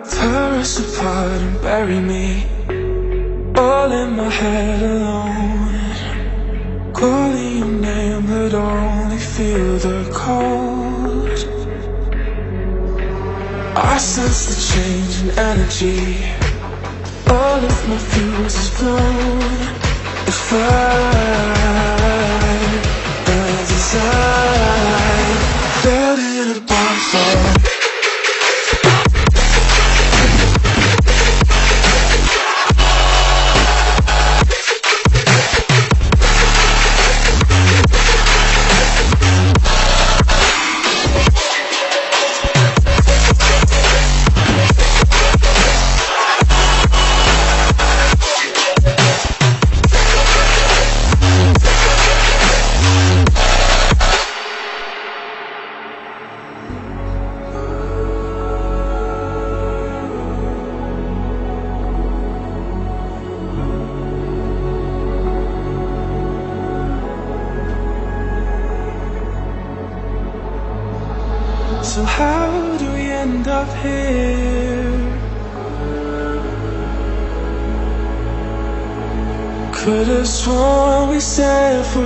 Tear us apart and bury me all in my head alone, calling your name but only feel the cold. I sense the change in energy, all of my fuses blown. If as I fell in a bonfire. So how do we end up here? Could've sworn we said for